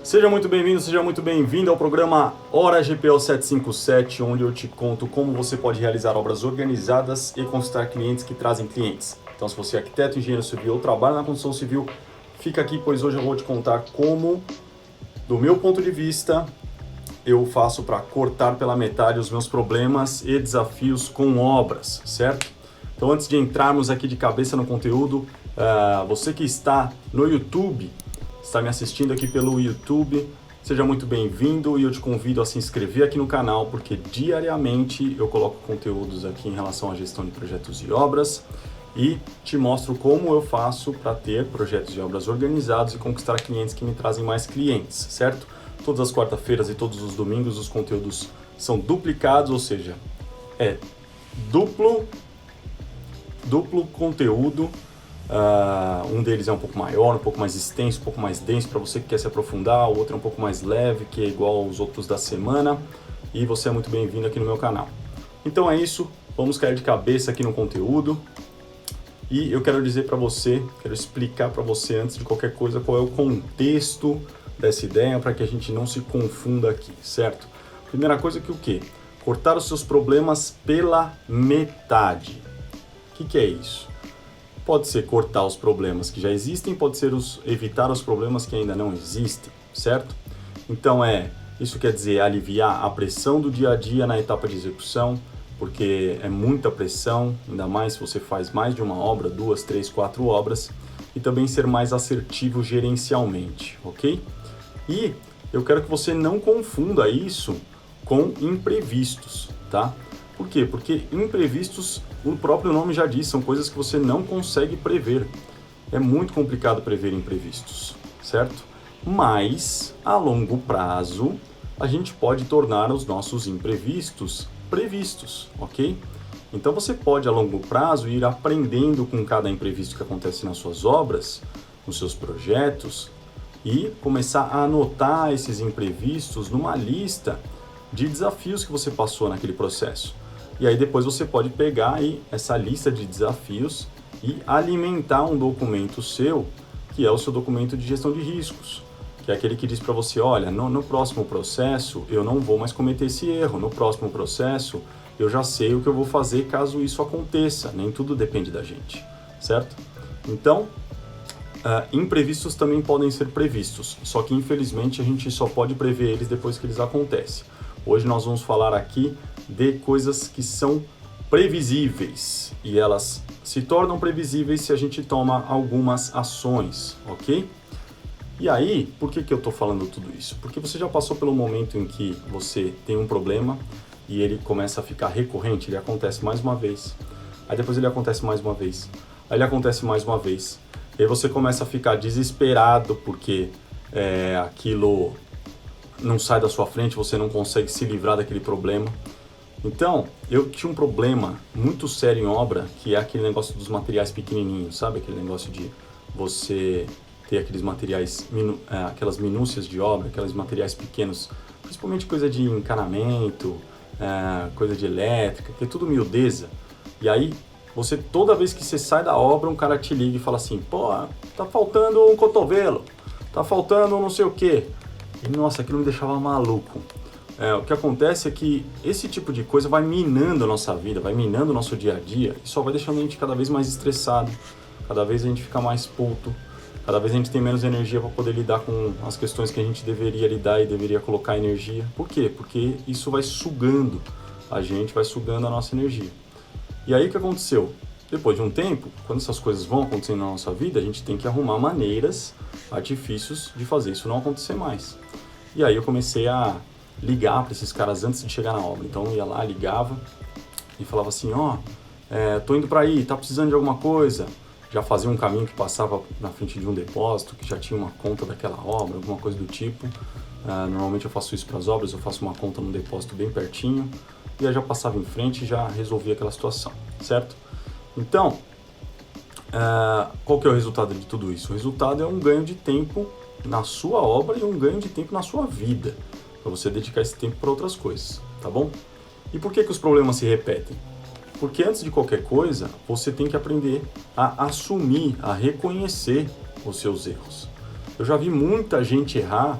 Seja muito bem-vindo, seja muito bem-vindo ao programa Hora GPO 757, onde eu te conto como você pode realizar obras organizadas e conquistar clientes que trazem clientes. Então, se você é arquiteto, engenheiro civil ou trabalha na construção civil, fica aqui, pois hoje eu vou te contar como, do meu ponto de vista, eu faço para cortar pela metade os meus problemas e desafios com obras, certo? Então, antes de entrarmos aqui de cabeça no conteúdo, você que está no YouTube, está me assistindo aqui pelo YouTube, seja muito bem-vindo e eu te convido a se inscrever aqui no canal, porque diariamente eu coloco conteúdos aqui em relação à gestão de projetos e obras e te mostro como eu faço para ter projetos e obras organizados e conquistar clientes que me trazem mais clientes, certo? Todas as quarta-feiras e todos os domingos os conteúdos são duplicados, ou seja, é duplo conteúdo. Um deles é um pouco maior, um pouco mais extenso, um pouco mais denso para você que quer se aprofundar, o outro é um pouco mais leve, que é igual aos outros da semana, e você é muito bem-vindo aqui no meu canal. Então é isso, vamos cair de cabeça aqui no conteúdo, e eu quero dizer para você, quero explicar para você antes de qualquer coisa qual é o contexto dessa ideia para que a gente não se confunda aqui, certo? Primeira coisa que o quê? Cortar os seus problemas pela metade. O que é isso? Pode ser cortar os problemas que já existem, pode ser evitar os problemas que ainda não existem, certo? Então isso quer dizer aliviar a pressão do dia a dia na etapa de execução, porque é muita pressão, ainda mais se você faz mais de uma obra, 2, 3, 4 obras, e também ser mais assertivo gerencialmente, ok? E eu quero que você não confunda isso com imprevistos, tá? Por quê? Porque imprevistos, o próprio nome já diz, são coisas que você não consegue prever. É muito complicado prever imprevistos, certo? Mas, a longo prazo, a gente pode tornar os nossos imprevistos previstos, ok? Então você pode, a longo prazo, ir aprendendo com cada imprevisto que acontece nas suas obras, nos seus projetos, e começar a anotar esses imprevistos numa lista de desafios que você passou naquele processo. E aí depois você pode pegar aí essa lista de desafios e alimentar um documento seu, que é o seu documento de gestão de riscos, que é aquele que diz para você, olha, no próximo processo eu não vou mais cometer esse erro, no próximo processo eu já sei o que eu vou fazer caso isso aconteça, nem tudo depende da gente, certo? Então, imprevistos também podem ser previstos, só que infelizmente a gente só pode prever eles depois que eles acontecem. Hoje nós vamos falar aqui de coisas que são previsíveis e elas se tornam previsíveis se a gente toma algumas ações, ok? E aí, por que eu estou falando tudo isso? Porque você já passou pelo momento em que você tem um problema e ele começa a ficar recorrente, ele acontece mais uma vez, aí depois ele acontece mais uma vez, aí ele acontece mais uma vez, e aí você começa a ficar desesperado porque aquilo não sai da sua frente, você não consegue se livrar daquele problema. Então, eu tinha um problema muito sério em obra, que é aquele negócio dos materiais pequenininhos, sabe? Aquele negócio de você ter aqueles materiais, aquelas minúcias de obra, aqueles materiais pequenos, principalmente coisa de encanamento, coisa de elétrica, que é tudo miudeza. E aí, você, toda vez que você sai da obra, um cara te liga e fala assim, pô, tá faltando um cotovelo, tá faltando não sei o quê. E nossa, aquilo me deixava maluco. O que acontece é que esse tipo de coisa vai minando a nossa vida, vai minando o nosso dia a dia e só vai deixando a gente cada vez mais estressado, cada vez a gente fica mais puto, cada vez a gente tem menos energia para poder lidar com as questões que a gente deveria lidar e deveria colocar energia. Por quê? Porque isso vai sugando a gente, vai sugando a nossa energia. E aí o que aconteceu? Depois de um tempo, quando essas coisas vão acontecendo na nossa vida, a gente tem que arrumar maneiras, artifícios de fazer isso não acontecer mais. E aí eu comecei a ligar para esses caras antes de chegar na obra. Então eu ia lá, ligava e falava assim, tô indo para aí, tá precisando de alguma coisa? Já fazia um caminho que passava na frente de um depósito, que já tinha uma conta daquela obra, alguma coisa do tipo. Normalmente eu faço isso para as obras, eu faço uma conta num depósito bem pertinho, e aí já passava em frente e já resolvia aquela situação, certo? Então, qual que é o resultado de tudo isso? O resultado é um ganho de tempo na sua obra e um ganho de tempo na sua vida, para você dedicar esse tempo para outras coisas, tá bom? E por que os problemas se repetem? Porque antes de qualquer coisa, você tem que aprender a assumir, a reconhecer os seus erros. Eu já vi muita gente errar,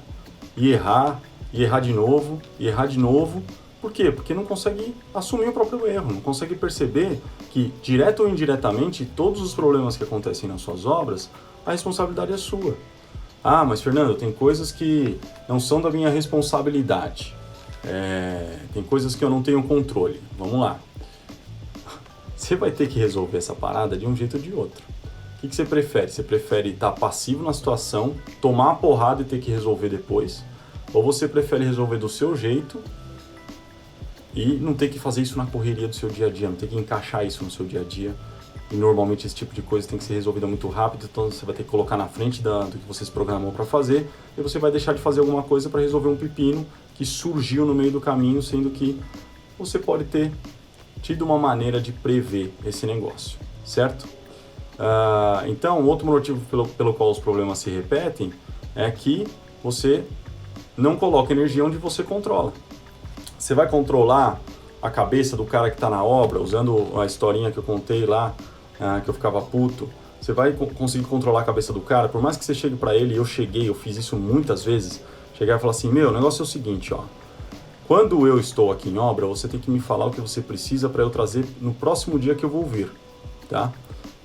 e errar, e errar de novo, e errar de novo. Por quê? Porque não consegue assumir o próprio erro, não consegue perceber que, direto ou indiretamente, todos os problemas que acontecem nas suas obras, a responsabilidade é sua. Ah, mas Fernando, tem coisas que não são da minha responsabilidade. Tem coisas que eu não tenho controle. Vamos lá. Você vai ter que resolver essa parada de um jeito ou de outro. O que você prefere? Você prefere estar passivo na situação, tomar a porrada e ter que resolver depois? Ou você prefere resolver do seu jeito e não ter que fazer isso na correria do seu dia a dia, não ter que encaixar isso no seu dia a dia? E normalmente esse tipo de coisa tem que ser resolvida muito rápido, então você vai ter que colocar na frente do que você se programou para fazer, e você vai deixar de fazer alguma coisa para resolver um pepino que surgiu no meio do caminho, sendo que você pode ter tido uma maneira de prever esse negócio, certo? Então, outro motivo pelo qual os problemas se repetem é que você não coloca energia onde você controla. Você vai controlar a cabeça do cara que está na obra, usando a historinha que eu contei lá, que eu ficava puto. Você vai conseguir controlar a cabeça do cara, por mais que você chegue para ele, eu fiz isso muitas vezes, chegar e falar assim, o negócio é o seguinte, ó, quando eu estou aqui em obra, você tem que me falar o que você precisa para eu trazer no próximo dia que eu vou vir, tá?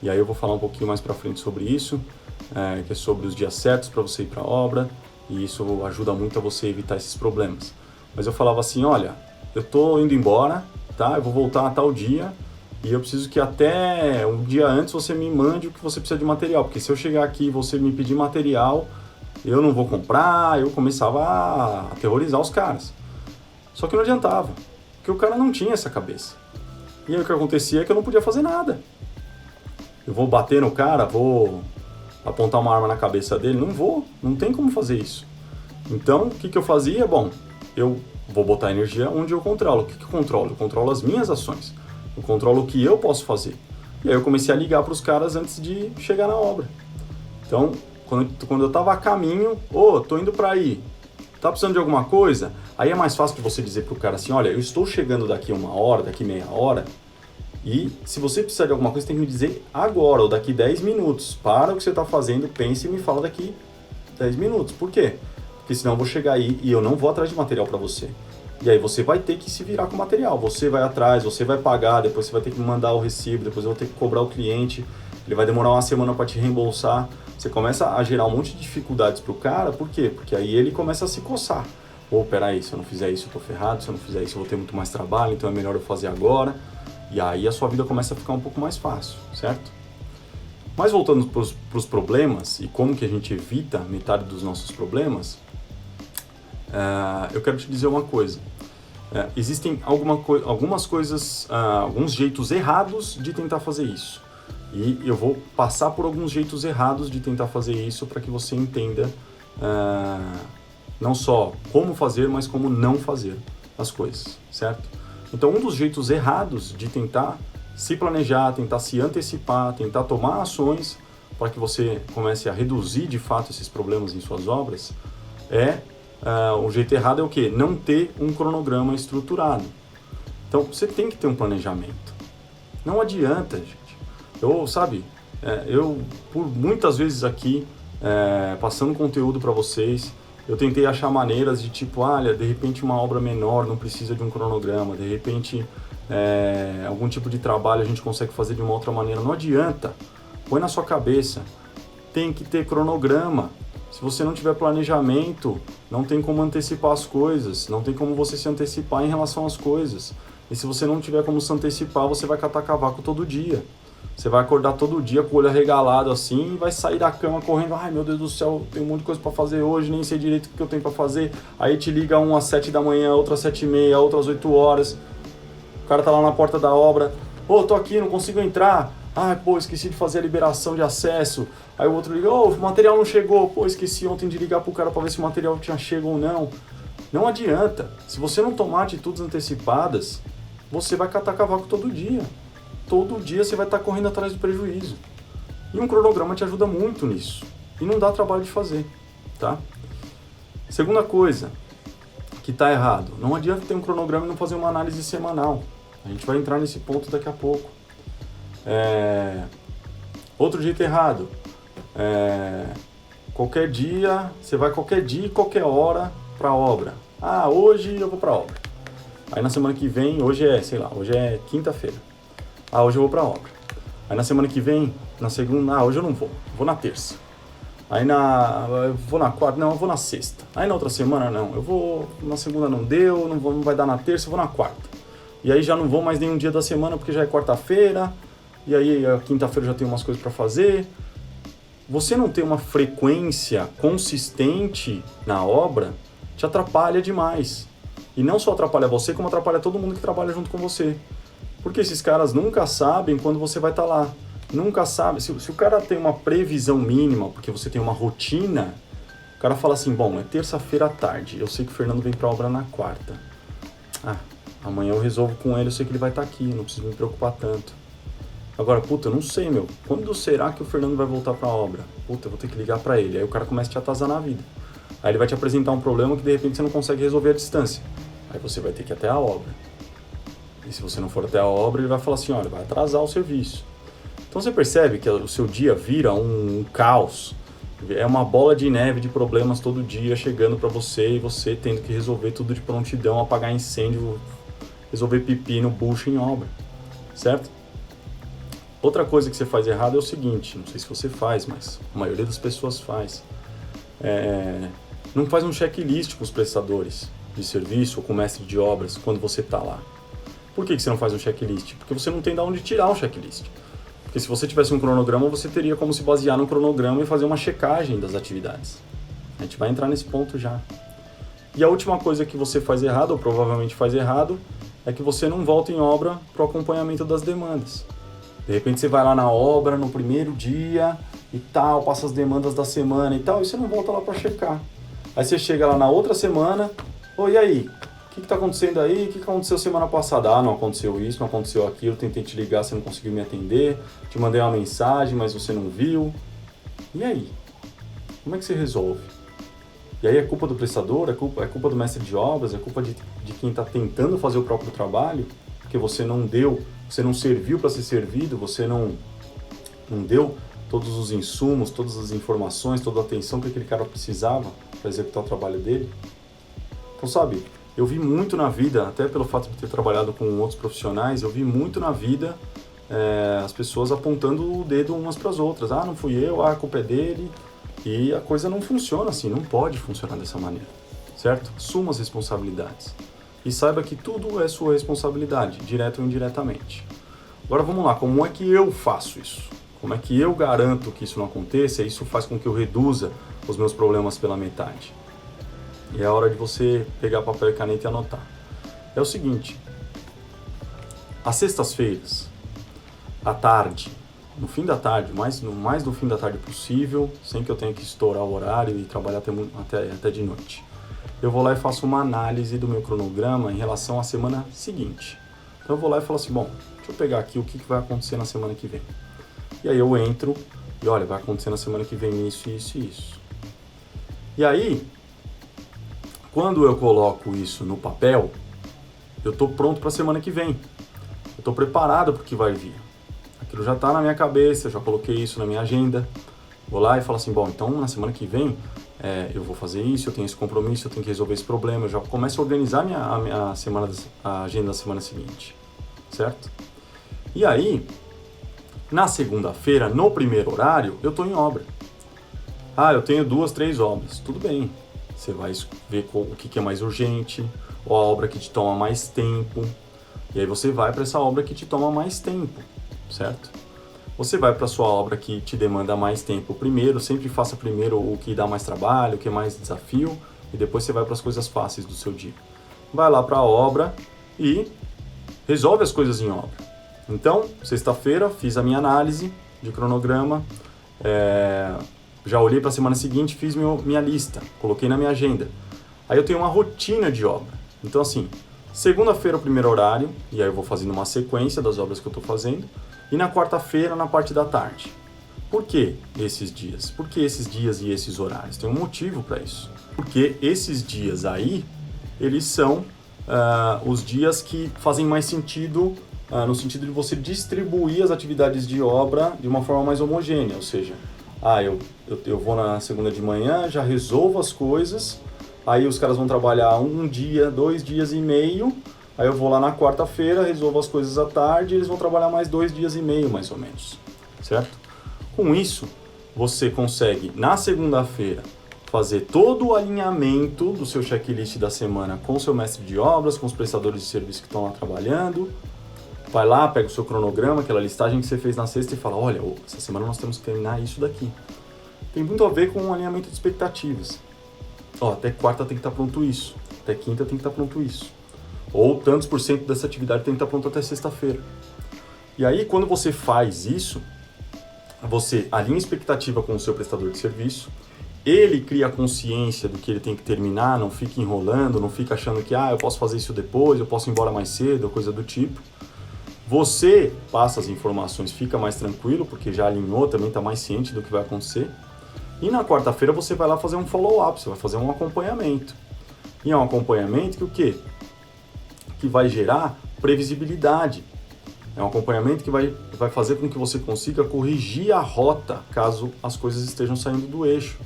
E aí eu vou falar um pouquinho mais para frente sobre isso, que é sobre os dias certos para você ir para a obra, e isso ajuda muito a você evitar esses problemas. Mas eu falava assim, olha, eu tô indo embora, tá? Eu vou voltar a tal dia e eu preciso que até um dia antes você me mande o que você precisa de material, porque se eu chegar aqui e você me pedir material, eu não vou comprar. Eu começava a aterrorizar os caras. Só que não adiantava, porque o cara não tinha essa cabeça. E aí o que acontecia é que eu não podia fazer nada. Eu vou bater no cara, vou apontar uma arma na cabeça dele? Não tem como fazer isso. Então, o que eu fazia? Bom, eu vou botar energia onde eu controlo. O que eu controlo? Eu controlo as minhas ações. Eu controlo o que eu posso fazer. E aí eu comecei a ligar para os caras antes de chegar na obra. Então, quando eu estava a caminho, tô indo para aí, tá precisando de alguma coisa? Aí é mais fácil de você dizer pro cara assim, olha, eu estou chegando daqui 1 hora, daqui meia hora, e se você precisar de alguma coisa, tem que me dizer agora, ou daqui 10 minutos. Para o que você está fazendo, pense e me fala daqui 10 minutos. Por quê? Porque senão eu vou chegar aí e eu não vou atrás de material para você. E aí você vai ter que se virar com o material. Você vai atrás, você vai pagar, depois você vai ter que me mandar o recibo, depois eu vou ter que cobrar o cliente, ele vai demorar 1 semana para te reembolsar. Você começa a gerar um monte de dificuldades pro cara, por quê? Porque aí ele começa a se coçar. Peraí, se eu não fizer isso eu tô ferrado, se eu não fizer isso eu vou ter muito mais trabalho, então é melhor eu fazer agora. E aí a sua vida começa a ficar um pouco mais fácil, certo? Mas voltando pros problemas e como que a gente evita metade dos nossos problemas, eu quero te dizer uma coisa. Existem algumas coisas, alguns jeitos errados de tentar fazer isso. E eu vou passar por alguns jeitos errados de tentar fazer isso para que você entenda não só como fazer, mas como não fazer as coisas, certo? Então, um dos jeitos errados de tentar se planejar, tentar se antecipar, tentar tomar ações para que você comece a reduzir de fato esses problemas em suas obras o jeito errado é o quê? Não ter um cronograma estruturado. Então, você tem que ter um planejamento. Não adianta, gente. Eu por muitas vezes aqui, passando conteúdo para vocês, eu tentei achar maneiras de tipo, olha, de repente uma obra menor não precisa de um cronograma, de repente algum tipo de trabalho a gente consegue fazer de uma outra maneira. Não adianta, põe na sua cabeça, tem que ter cronograma. Se você não tiver planejamento, não tem como antecipar as coisas, não tem como você se antecipar em relação às coisas. E se você não tiver como se antecipar, você vai catar cavaco todo dia. Você vai acordar todo dia com o olho arregalado assim e vai sair da cama correndo. Ai, meu Deus do céu, tem um monte de coisa para fazer hoje, nem sei direito o que eu tenho para fazer. Aí te liga um às 7 da manhã, outro às 7h30, outro às 8 horas. O cara tá lá na porta da obra. Tô aqui, não consigo entrar. Ai, esqueci de fazer a liberação de acesso. Aí o outro liga, o material não chegou. Esqueci ontem de ligar pro cara para ver se o material tinha chego ou não. Não adianta. Se você não tomar atitudes antecipadas, você vai catar cavaco todo dia. Todo dia você vai estar correndo atrás do prejuízo. E um cronograma te ajuda muito nisso. E não dá trabalho de fazer, tá? Segunda coisa que está errado. Não adianta ter um cronograma e não fazer uma análise semanal. A gente vai entrar nesse ponto daqui a pouco. Outro jeito errado. Qualquer dia, você vai qualquer dia e qualquer hora para a obra. Ah, hoje eu vou para a obra. Aí na semana que vem, hoje é quinta-feira. Ah, hoje eu vou para a obra. Aí na semana que vem, na segunda, hoje eu não vou na terça. Aí eu vou na quarta, não, eu vou na sexta. Aí na outra semana, não, eu vou, na segunda não deu, não vai dar na terça, eu vou na quarta. E aí já não vou mais nenhum dia da semana porque já é quarta-feira, e aí a quinta-feira já tem umas coisas para fazer. Você não ter uma frequência consistente na obra te atrapalha demais. E não só atrapalha você, como atrapalha todo mundo que trabalha junto com você. Porque esses caras nunca sabem quando você vai estar lá. Nunca sabe. Se o cara tem uma previsão mínima, porque você tem uma rotina, o cara fala assim, bom, é terça-feira à tarde, eu sei que o Fernando vem pra obra na quarta. Amanhã eu resolvo com ele, eu sei que ele vai estar aqui, não preciso me preocupar tanto. Agora, puta, eu não sei, quando será que o Fernando vai voltar pra obra? Puta, eu vou ter que ligar pra ele. Aí o cara começa a te atazanar na vida. Aí ele vai te apresentar um problema que de repente você não consegue resolver à distância. Aí você vai ter que ir até a obra. E se você não for até a obra, ele vai falar assim, olha, vai atrasar o serviço. Então você percebe que o seu dia vira um caos. É uma bola de neve de problemas todo dia chegando para você e você tendo que resolver tudo de prontidão, apagar incêndio, resolver pepino, bucho em obra. Certo? Outra coisa que você faz errado é o seguinte, não sei se você faz, mas a maioria das pessoas faz. Não faz um checklist com os prestadores de serviço ou com o mestre de obras quando você está lá. Por que você não faz um checklist? Porque você não tem de onde tirar um checklist. Porque se você tivesse um cronograma, você teria como se basear no cronograma e fazer uma checagem das atividades. A gente vai entrar nesse ponto já. E a última coisa que você faz errado, ou provavelmente faz errado, é que você não volta em obra para o acompanhamento das demandas. De repente você vai lá na obra no primeiro dia e tal, passa as demandas da semana e tal, e você não volta lá para checar. Aí você chega lá na outra semana, e aí? O que está acontecendo aí? O que aconteceu semana passada? Não aconteceu isso, não aconteceu aquilo, tentei te ligar, você não conseguiu me atender, te mandei uma mensagem, mas você não viu. E aí? Como é que você resolve? E aí é culpa do prestador, é culpa do mestre de obras, é culpa de quem está tentando fazer o próprio trabalho, porque você não deu, você não serviu para ser servido, você não deu todos os insumos, todas as informações, toda a atenção que aquele cara precisava para executar o trabalho dele. Então, sabe, eu vi muito na vida, até pelo fato de ter trabalhado com outros profissionais, eu vi muito na vida as pessoas apontando o dedo umas para as outras. Não fui eu, a culpa é dele. E a coisa não funciona assim, não pode funcionar dessa maneira, certo? Assuma as responsabilidades. E saiba que tudo é sua responsabilidade, direto ou indiretamente. Agora vamos lá, como é que eu faço isso? Como é que eu garanto que isso não aconteça e isso faz com que eu reduza os meus problemas pela metade? E é a hora de você pegar papel e caneta e anotar. É o seguinte, às sextas-feiras, à tarde, no fim da tarde, mais no fim da tarde possível, sem que eu tenha que estourar o horário e trabalhar até de noite, eu vou lá e faço uma análise do meu cronograma em relação à semana seguinte. Então eu vou lá e falo assim, bom, deixa eu pegar aqui o que vai acontecer na semana que vem. E aí eu entro e olha, vai acontecer na semana que vem isso, isso e isso. E aí, quando eu coloco isso no papel, eu estou pronto para a semana que vem. Eu estou preparado para o que vai vir. Aquilo já está na minha cabeça, eu já coloquei isso na minha agenda. Vou lá e falo assim, bom, então na semana que vem eu vou fazer isso, eu tenho esse compromisso, eu tenho que resolver esse problema. Eu já começo a organizar a agenda da semana seguinte, certo? E aí, na segunda-feira, no primeiro horário, eu estou em obra. Eu tenho 2, 3 obras. Tudo bem. Você vai ver o que é mais urgente, ou a obra que te toma mais tempo. E aí você vai para essa obra que te toma mais tempo, certo? Você vai para a sua obra que te demanda mais tempo primeiro, sempre faça primeiro o que dá mais trabalho, o que é mais desafio, e depois você vai para as coisas fáceis do seu dia. Vai lá para a obra e resolve as coisas em obra. Então, sexta-feira, fiz a minha análise de cronograma, já olhei para a semana seguinte, fiz minha lista, coloquei na minha agenda. Aí eu tenho uma rotina de obra. Então assim, segunda-feira o primeiro horário, e aí eu vou fazendo uma sequência das obras que eu estou fazendo, e na quarta-feira na parte da tarde. Por que esses dias? Por que esses dias e esses horários? Tem um motivo para isso. Porque esses dias aí, eles são os dias que fazem mais sentido, no sentido de você distribuir as atividades de obra de uma forma mais homogênea, ou seja, eu vou na segunda de manhã, já resolvo as coisas, aí os caras vão trabalhar um dia, 2 dias e meio, aí eu vou lá na quarta-feira, resolvo as coisas à tarde, e eles vão trabalhar mais 2 dias e meio, mais ou menos, certo? Com isso, você consegue, na segunda-feira, fazer todo o alinhamento do seu checklist da semana com o seu mestre de obras, com os prestadores de serviço que estão lá trabalhando. Vai lá, pega o seu cronograma, aquela listagem que você fez na sexta e fala, olha, essa semana nós temos que terminar isso daqui. Tem muito a ver com o alinhamento de expectativas. Até quarta tem que estar pronto isso, até quinta tem que estar pronto isso. Ou tantos por cento dessa atividade tem que estar pronto até sexta-feira. E aí, quando você faz isso, você alinha a expectativa com o seu prestador de serviço, ele cria a consciência do que ele tem que terminar, não fica enrolando, não fica achando que eu posso fazer isso depois, eu posso ir embora mais cedo, ou coisa do tipo. Você passa as informações, fica mais tranquilo, porque já alinhou, também está mais ciente do que vai acontecer. E na quarta-feira você vai lá fazer um follow-up, você vai fazer um acompanhamento. E é um acompanhamento que o quê? Que vai gerar previsibilidade. É um acompanhamento que vai fazer com que você consiga corrigir a rota, caso as coisas estejam saindo do eixo.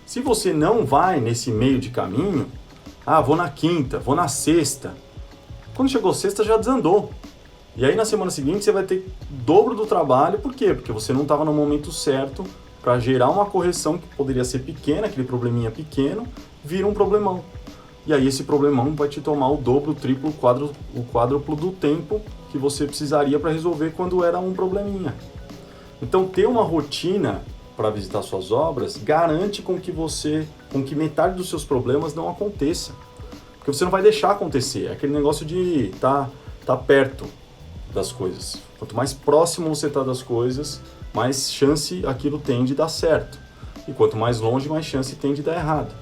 Se você não vai nesse meio de caminho, vou na quinta, vou na sexta. Quando chegou sexta já desandou. E aí na semana seguinte você vai ter o dobro do trabalho, por quê? Porque você não estava no momento certo para gerar uma correção que poderia ser pequena, aquele probleminha pequeno, vira um problemão. E aí esse problemão vai te tomar o dobro, o triplo, o quádruplo do tempo que você precisaria para resolver quando era um probleminha. Então ter uma rotina para visitar suas obras garante com que metade dos seus problemas não aconteça. Porque você não vai deixar acontecer. É aquele negócio de tá perto das coisas. Quanto mais próximo você está das coisas, mais chance aquilo tem de dar certo. E quanto mais longe, mais chance tem de dar errado.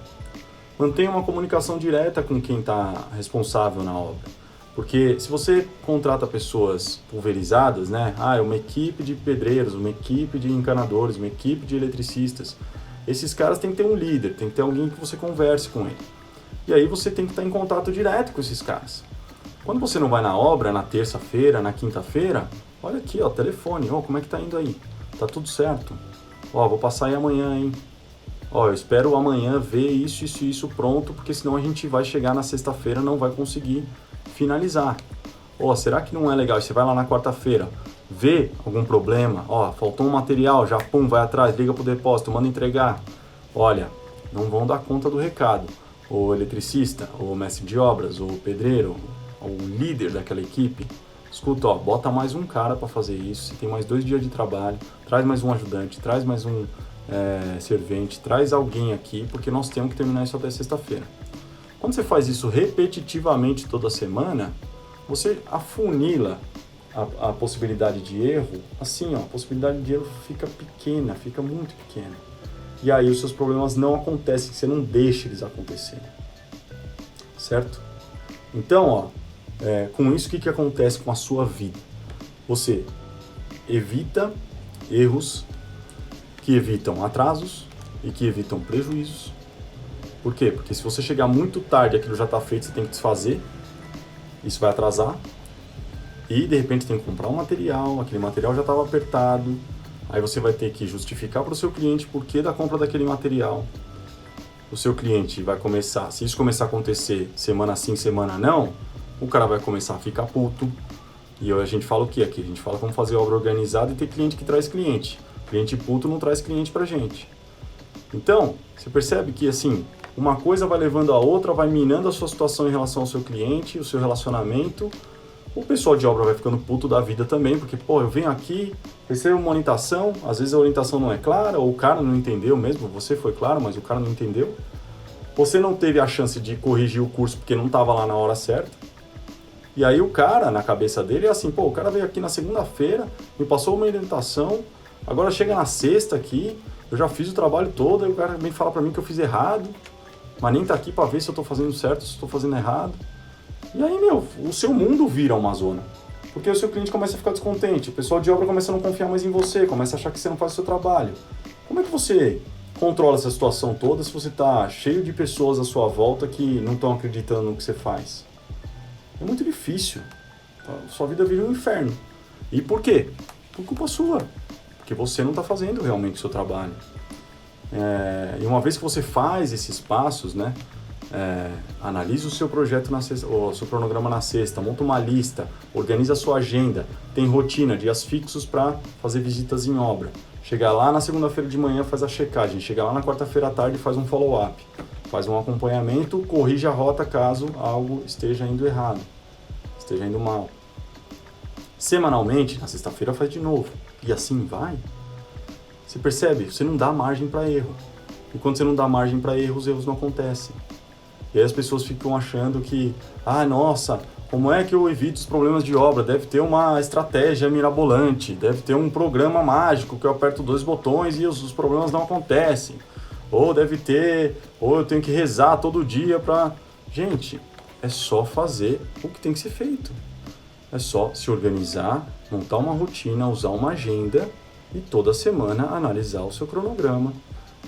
Mantenha uma comunicação direta com quem está responsável na obra. Porque se você contrata pessoas pulverizadas, né? Uma equipe de pedreiros, uma equipe de encanadores, uma equipe de eletricistas. Esses caras têm que ter um líder, tem que ter alguém que você converse com ele. E aí você tem que estar em contato direto com esses caras. Quando você não vai na obra, na terça-feira, na quinta-feira, olha aqui, telefone, como é que tá indo aí? Tá tudo certo? Vou passar aí amanhã, hein? Eu espero amanhã ver isso pronto, porque senão a gente vai chegar na sexta-feira e não vai conseguir finalizar. Será que não é legal? Você vai lá na quarta-feira, vê algum problema, faltou um material, já vai atrás, liga pro depósito, manda entregar. Olha, não vão dar conta do recado. O eletricista, o mestre de obras, o pedreiro, o líder daquela equipe, escuta, bota mais um cara para fazer isso, você tem mais 2 dias de trabalho, traz mais um ajudante, traz mais um servente, traz alguém aqui, porque nós temos que terminar isso até sexta-feira. Quando você faz isso repetitivamente toda semana, você afunila a possibilidade de erro, assim, a possibilidade de erro fica pequena, fica muito pequena. E aí os seus problemas não acontecem, você não deixa eles acontecerem. Certo? Então, com isso, o que acontece com a sua vida? Você evita erros que evitam atrasos e que evitam prejuízos. Por quê? Porque se você chegar muito tarde, aquilo já está feito, você tem que desfazer, isso vai atrasar, e de repente tem que comprar um material, aquele material já estava apertado, aí você vai ter que justificar para o seu cliente por que da compra daquele material. O seu cliente vai começar, se isso começar a acontecer semana sim, semana não, o cara vai começar a ficar puto. E a gente fala o que aqui? A gente fala como fazer obra organizada e ter cliente que traz cliente. Cliente puto não traz cliente pra gente. Então, você percebe que assim, uma coisa vai levando a outra, vai minando a sua situação em relação ao seu cliente, o seu relacionamento. O pessoal de obra vai ficando puto da vida também, porque, eu venho aqui, recebo uma orientação, às vezes a orientação não é clara, ou o cara não entendeu mesmo, você foi claro, mas o cara não entendeu. Você não teve a chance de corrigir o curso porque não estava lá na hora certa. E aí o cara, na cabeça dele, é assim, o cara veio aqui na segunda-feira, me passou uma orientação, agora chega na sexta aqui, eu já fiz o trabalho todo, aí o cara vem falar pra mim que eu fiz errado, mas nem tá aqui pra ver se eu tô fazendo certo, se eu tô fazendo errado. E aí, o seu mundo vira uma zona. Porque o seu cliente começa a ficar descontente, o pessoal de obra começa a não confiar mais em você, começa a achar que você não faz o seu trabalho. Como é que você controla essa situação toda se você tá cheio de pessoas à sua volta que não estão acreditando no que você faz? é muito difícil. Sua vida vira um inferno. E por quê? Por culpa sua. Porque você não está fazendo realmente o seu trabalho. E uma vez que você faz esses passos, né? Analisa o seu projeto o seu cronograma na sexta, monta uma lista, organiza a sua agenda, tem rotina, dias fixos para fazer visitas em obra. Chega lá na segunda-feira de manhã, faz a checagem, chega lá na quarta-feira à tarde, faz um follow-up, faz um acompanhamento, corrige a rota caso algo esteja indo errado, esteja indo mal. Semanalmente, na sexta-feira faz de novo, e assim vai. Você percebe? Você não dá margem para erro. E quando você não dá margem para erro, os erros não acontecem. E aí as pessoas ficam achando que, nossa, como é que eu evito os problemas de obra? Deve ter uma estratégia mirabolante, deve ter um programa mágico que eu aperto 2 botões e os problemas não acontecem. Ou eu tenho que rezar todo dia para... Gente, é só fazer o que tem que ser feito. É só se organizar, montar uma rotina, usar uma agenda e toda semana analisar o seu cronograma.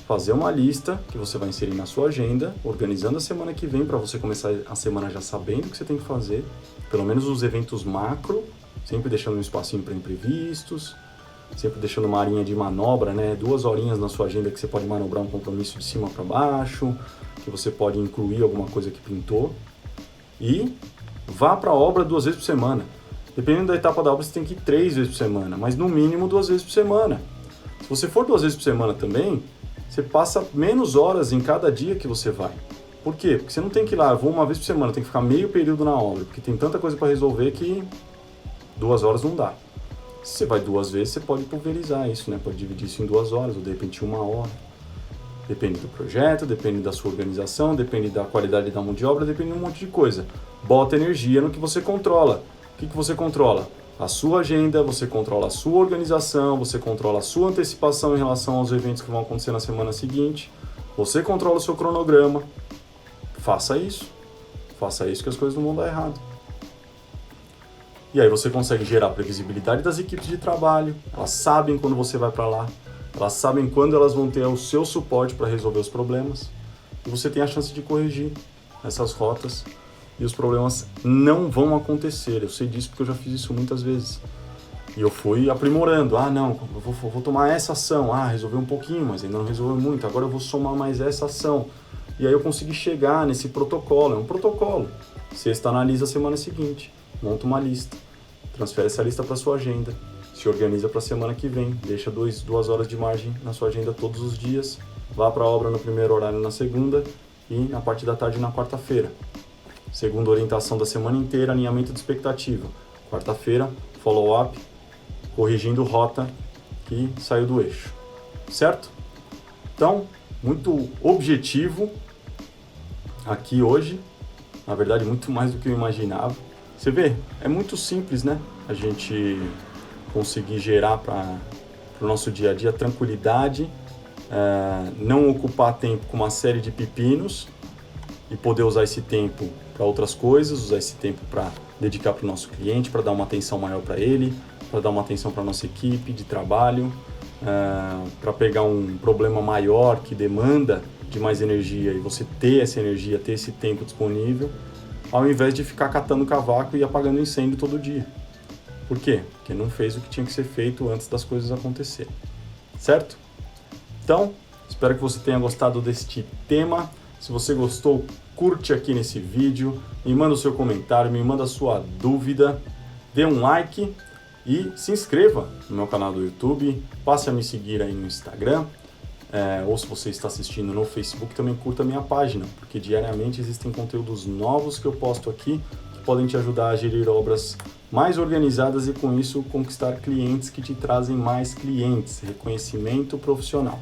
Fazer uma lista que você vai inserir na sua agenda, organizando a semana que vem para você começar a semana já sabendo o que você tem que fazer, pelo menos os eventos macro, sempre deixando um espacinho para imprevistos, sempre deixando uma arinha de manobra, né? 2 horinhas na sua agenda que você pode manobrar um compromisso de cima para baixo, que você pode incluir alguma coisa que pintou. E vá para a obra 2 vezes por semana. Dependendo da etapa da obra, você tem que ir 3 vezes por semana, mas no mínimo 2 vezes por semana. Se você for 2 vezes por semana também, você passa menos horas em cada dia que você vai. Por quê? Porque você não tem que ir lá, eu vou 1 vez por semana, tem que ficar meio período na obra, porque tem tanta coisa para resolver que 2 horas não dá. Se você vai 2 vezes, você pode pulverizar isso, né? Pode dividir isso em 2 horas, ou de repente 1 hora. Depende do projeto, depende da sua organização, depende da qualidade da mão de obra, depende de um monte de coisa. Bota energia no que você controla. O que você controla? A sua agenda, você controla a sua organização, você controla a sua antecipação em relação aos eventos que vão acontecer na semana seguinte, você controla o seu cronograma. Faça isso que as coisas não vão dar errado. E aí você consegue gerar previsibilidade das equipes de trabalho, elas sabem quando você vai para lá, elas sabem quando elas vão ter o seu suporte para resolver os problemas, e você tem a chance de corrigir essas rotas. E os problemas não vão acontecer. Eu sei disso porque eu já fiz isso muitas vezes. E eu fui aprimorando. Não, eu vou tomar essa ação. Resolveu um pouquinho, mas ainda não resolveu muito. Agora eu vou somar mais essa ação. E aí eu consegui chegar nesse protocolo. É um protocolo. Sexta analisa a semana seguinte. Monta uma lista. Transfere essa lista para sua agenda. Se organiza para a semana que vem. Deixa 2 horas de margem na sua agenda todos os dias. Vá para a obra no primeiro horário na segunda e na parte da tarde na quarta-feira. Segunda orientação da semana inteira, alinhamento de expectativa. Quarta-feira, follow-up, corrigindo rota que saiu do eixo. Certo? Então, muito objetivo aqui hoje. Na verdade, muito mais do que eu imaginava. Você vê, é muito simples, né? A gente conseguir gerar para o nosso dia a dia tranquilidade, não ocupar tempo com uma série de pepinos e poder usar esse tempo para outras coisas, usar esse tempo para dedicar para o nosso cliente, para dar uma atenção maior para ele, para dar uma atenção para a nossa equipe de trabalho, para pegar um problema maior que demanda de mais energia e você ter essa energia, ter esse tempo disponível, ao invés de ficar catando cavaco e apagando incêndio todo dia. Por quê? Porque não fez o que tinha que ser feito antes das coisas acontecerem. Certo? Então, espero que você tenha gostado deste tema. Se você gostou, curte aqui nesse vídeo, me manda o seu comentário, me manda a sua dúvida, dê um like e se inscreva no meu canal do YouTube, passe a me seguir aí no Instagram, ou se você está assistindo no Facebook, também curta a minha página, porque diariamente existem conteúdos novos que eu posto aqui que podem te ajudar a gerir obras mais organizadas e com isso conquistar clientes que te trazem mais clientes, reconhecimento profissional,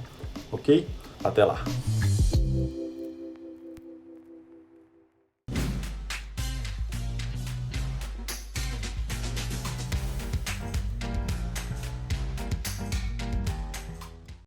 ok? Até lá!